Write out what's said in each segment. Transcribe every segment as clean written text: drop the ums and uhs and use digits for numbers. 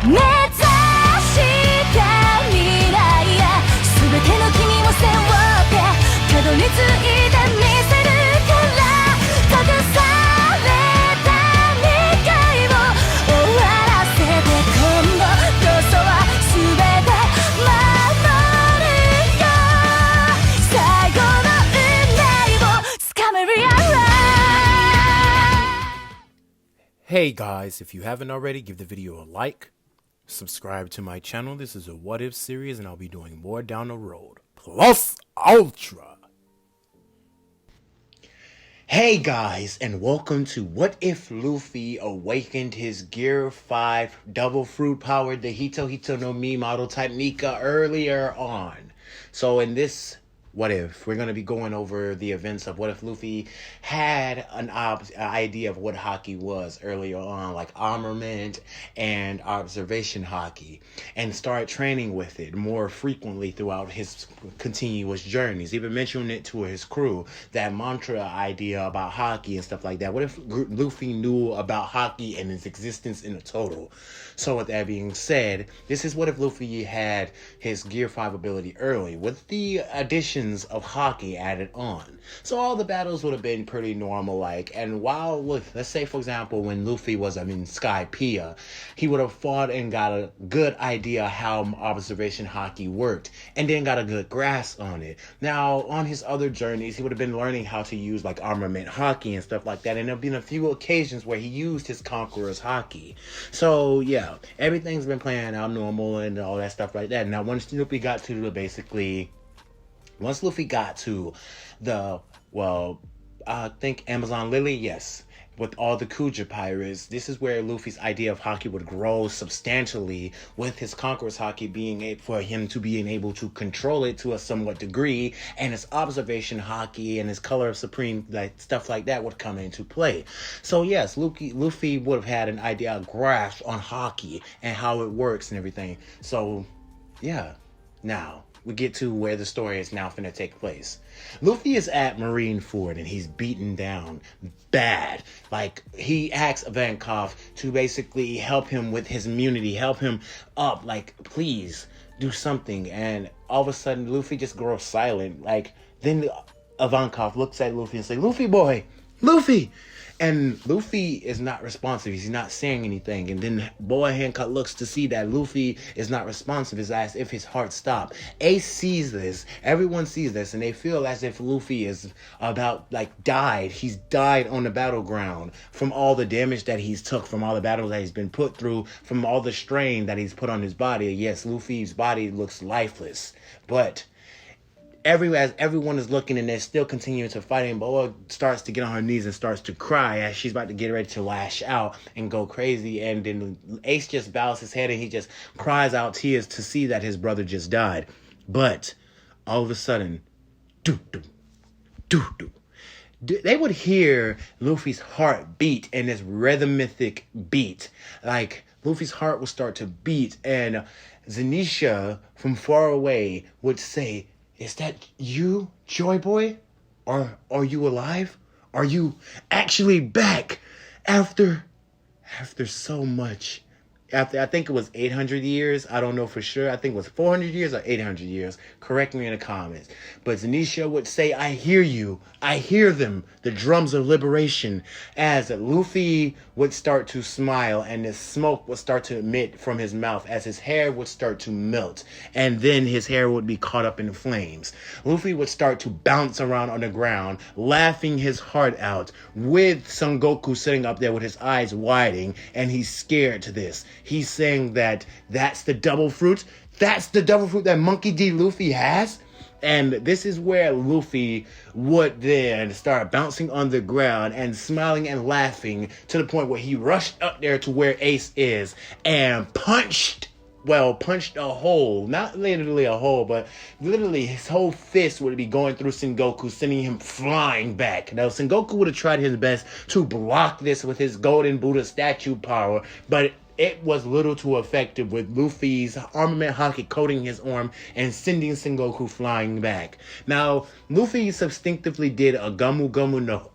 目指した未来や全ての君を背負ってたどり着いてみせるから閉ざされた未来を終わらせて今度こそは全て守るよ最後の運命をつかめるやろ。Hey guys, if you haven't already, give the video a like, subscribe to my channel. This is a what if series and I'll be doing more down the road. Plus Ultra. Hey guys, and welcome to What If Luffy Awakened His Gear 5 Double Fruit Powered the Hito no Mi model type Nika earlier on. So in this What If, we're going to be going over the events of what if Luffy had an idea of what haki was earlier on, like armament and observation haki, and start training with it more frequently throughout his continuous journeys. Even mentioning it to his crew, that mantra idea about haki and stuff like that. What if Luffy knew about haki and its existence in a total? So with that being said, this is what if Luffy had his Gear 5 ability early, with the addition of haki added on. So all the battles would have been pretty normal like, and while with, let's say for example, when Luffy was Sky Pia, he would have fought and got a good idea how observation haki worked, and then got a good grasp on it. Now on his other journeys, he would have been learning how to use like armament haki and stuff like that, and there have been a few occasions where he used his conqueror's haki. So yeah, everything's been playing out normal and all that stuff like that. Now once Luffy got to the I think Amazon Lily, yes, with all the Kuja pirates, this is where Luffy's idea of haki would grow substantially, with his conqueror's haki being able for him to being able to control it to a somewhat degree, and his observation haki and his color of supreme, like stuff like that, would come into play. So yes, Luffy would have had an idea, a grasp on haki and how it works and everything. So yeah, now we get to where the story is now finna take place. Luffy is at Marineford and he's beaten down bad. Like, he asks Ivankov to basically help him with his immunity, help him up, like, please do something. And all of a sudden Luffy just grows silent. Like, then Ivankov looks at Luffy and says, "Luffy boy, Luffy!" And Luffy is not responsive. He's not saying anything. And then Boa Hancock looks to see that Luffy is not responsive. It's as if his heart stopped. Ace sees this. Everyone sees this. And they feel as if Luffy is about, like, died. He's died on the battleground from all the damage that he's took, from all the battles that he's been put through, from all the strain that he's put on his body. Yes, Luffy's body looks lifeless. But as everyone is looking and they're still continuing to fight, and Boa starts to get on her knees and starts to cry as she's about to get ready to lash out and go crazy. And then Ace just bows his head and he just cries out tears to see that his brother just died. But all of a sudden, they would hear Luffy's heart beat in this rhythmic beat. Like, Luffy's heart would start to beat, and Zenisha from far away would say, "Is that you, Joy Boy? Are you alive? Are you actually back after so much?" After, I think it was 800 years. I don't know for sure. I think it was 400 years or 800 years. Correct me in the comments. But Zenisha would say, "I hear you. I hear them. The drums of liberation." As Luffy would start to smile and the smoke would start to emit from his mouth as his hair would start to melt. And then his hair would be caught up in flames. Luffy would start to bounce around on the ground, laughing his heart out, with Son Goku sitting up there with his eyes widening, and he's scared to this. He's saying that's the double fruit. That's the double fruit that Monkey D. Luffy has. And this is where Luffy would then start bouncing on the ground and smiling and laughing to the point where he rushed up there to where Ace is and punched a hole. Not literally a hole, but literally his whole fist would be going through Sengoku, sending him flying back. Now, Sengoku would have tried his best to block this with his Golden Buddha statue power, but it was little too effective, with Luffy's armament haki coating his arm and sending Sengoku flying back. Now, Luffy substinctively did a Gomu Gomu no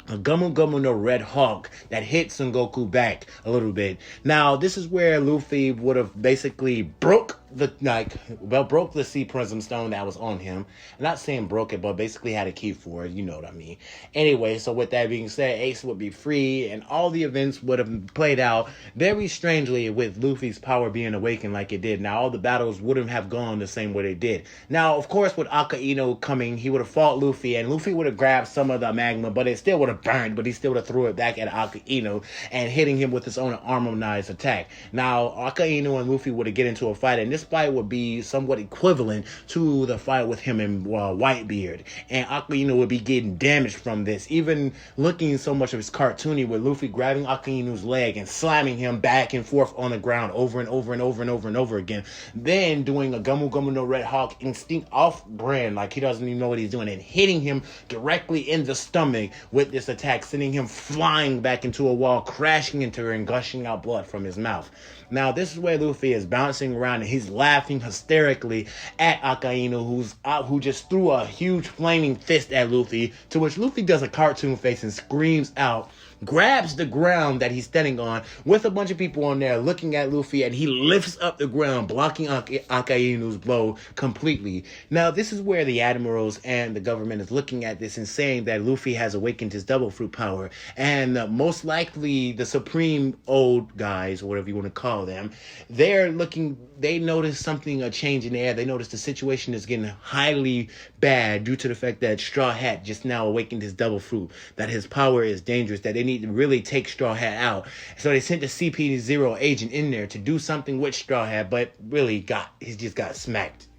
a Gumu Gumu no Red Hawk that hit Son Goku back a little bit. Now, this is where Luffy would have basically broke the Sea Prism Stone that was on him. I'm not saying broke it, but basically had a key for it. You know what I mean. Anyway, so with that being said, Ace would be free, and all the events would have played out very strangely with Luffy's power being awakened like it did. Now, all the battles wouldn't have gone the same way they did. Now, of course, with Akainu coming, he would have fought Luffy, and Luffy would have grabbed some of the magma, but it still would have burned, but he still would have threw it back at Akainu and hitting him with his own harmonized attack. Now, Akainu and Luffy would have get into a fight, and this fight would be somewhat equivalent to the fight with him and Whitebeard. And Akainu would be getting damaged from this, even looking so much of his cartoony with Luffy grabbing Akainu's leg and slamming him back and forth on the ground over and over and over and over and over again. Then doing a Gumu Gumu no Red Hawk instinct off brand, like he doesn't even know what he's doing, and hitting him directly in the stomach with this attack, sending him flying back into a wall, crashing into her and gushing out blood from his mouth. Now, this is where Luffy is bouncing around and he's laughing hysterically at Akainu, who just threw a huge flaming fist at Luffy, to which Luffy does a cartoon face and screams out, grabs the ground that he's standing on with a bunch of people on there looking at Luffy, and he lifts up the ground, blocking Akainu's blow completely. Now, this is where the admirals and the government is looking at this and saying that Luffy has awakened his double fruit power, and most likely the supreme old guys, or whatever you want to call them, they notice something, a change in the air. They notice the situation is getting highly bad due to the fact that Straw Hat just now awakened his double fruit, that his power is dangerous, that they need to really take Straw Hat out. So they sent the CP0 agent in there to do something with Straw Hat, but really he just got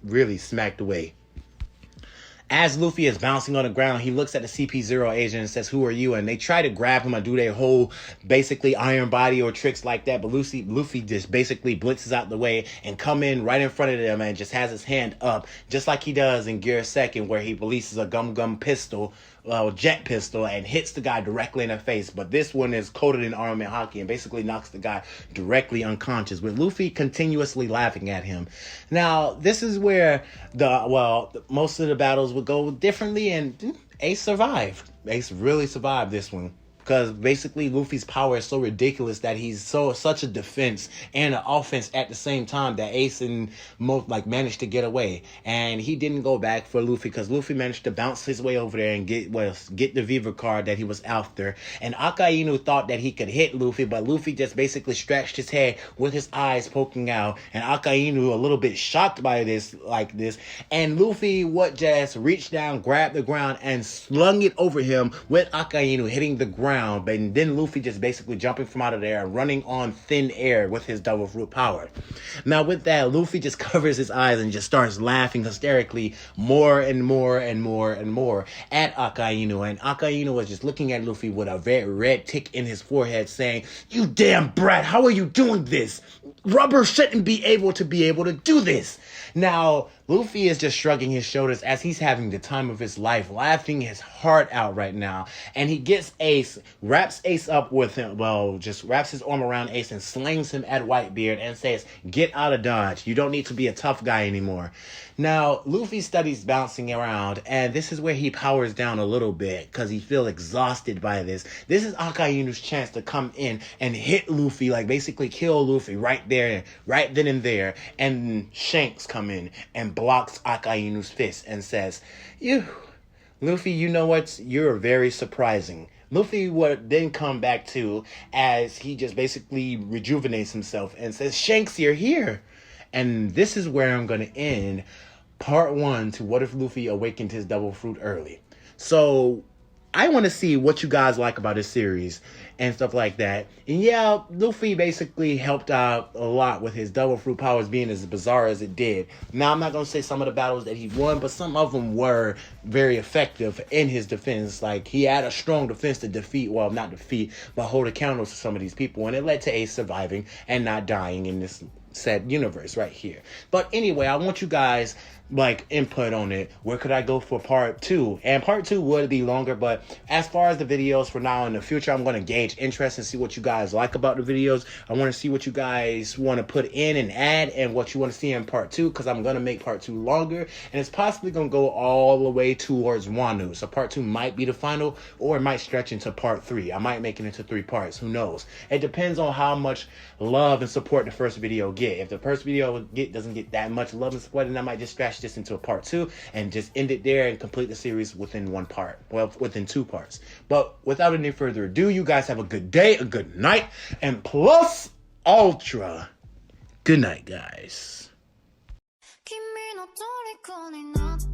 really smacked away. As Luffy is bouncing on the ground, he looks at the CP0 agent and says, "Who are you?" And they try to grab him and do their whole basically iron body or tricks like that. But Luffy just basically blitzes out the way and come in right in front of them and just has his hand up, just like he does in Gear 2nd, where he releases a Gum pistol, jet pistol, and hits the guy directly in the face. But this one is coated in armament hockey and basically knocks the guy directly unconscious, with Luffy continuously laughing at him. Now, this is where most of the battles would go differently, and Ace survived. Ace really survived this one. Because basically Luffy's power is so ridiculous that he's such a defense and an offense at the same time that Ace and managed to get away. And he didn't go back for Luffy because Luffy managed to bounce his way over there and get the Viva card that he was after. And Akainu thought that he could hit Luffy, but Luffy just basically scratched his head with his eyes poking out. And Akainu, a little bit shocked by this, and Luffy just reached down, grabbed the ground, and slung it over him with Akainu hitting the ground. And then Luffy just basically jumping from out of there and running on thin air with his double fruit power. Now, with that, Luffy just covers his eyes and just starts laughing hysterically more and more and more and more at Akainu. And Akainu was just looking at Luffy with a very red tick in his forehead, saying, "You damn brat, how are you doing this? Rubber shouldn't be able to do this." Now, Luffy is just shrugging his shoulders as he's having the time of his life, laughing his heart out right now. And he gets Ace, wraps Ace up with him, just wraps his arm around Ace and slings him at Whitebeard and says, "Get out of Dodge. You don't need to be a tough guy anymore." Now, Luffy studies bouncing around, and this is where he powers down a little bit because he feels exhausted by this. This is Akainu's chance to come in and hit Luffy, basically kill Luffy right there, right then and there. And Shanks come in and blocks Akainu's fist and says, "Luffy, you know what? You're very surprising." Luffy would then come back to as he just basically rejuvenates himself and says, "Shanks, you're here." And this is where I'm going to end part 1 to What If Luffy Awakened His Double Fruit Early. So I want to see what you guys like about this series and stuff like that. And yeah, Luffy basically helped out a lot with his double fruit powers being as bizarre as it did. Now, I'm not going to say some of the battles that he won, but some of them were very effective in his defense. He had a strong defense to not defeat, but hold a candle to some of these people. And it led to Ace surviving and not dying in this said universe right here. But anyway, I want you guys like input on it. Where could I go for part 2? And part 2 would be longer, but as far as the videos for now in the future, I'm going to gauge interest and see what you guys like about the videos. I want to see what you guys want to put in and add and what you want to see in part 2, because I'm going to make part 2 longer, and it's possibly going to go all the way towards Wano. So part 2 might be the final, or it might stretch into part 3. I might make it into 3 parts. Who knows? It depends on how much love and support the first video get. If the first video doesn't get that much love and support, then I might just stretch this into a part 2 and just end it there and complete the series within 1 part. Well, within 2 parts. But without any further ado, you guys have a good day, a good night, and plus ultra good night, guys. 君の虜になって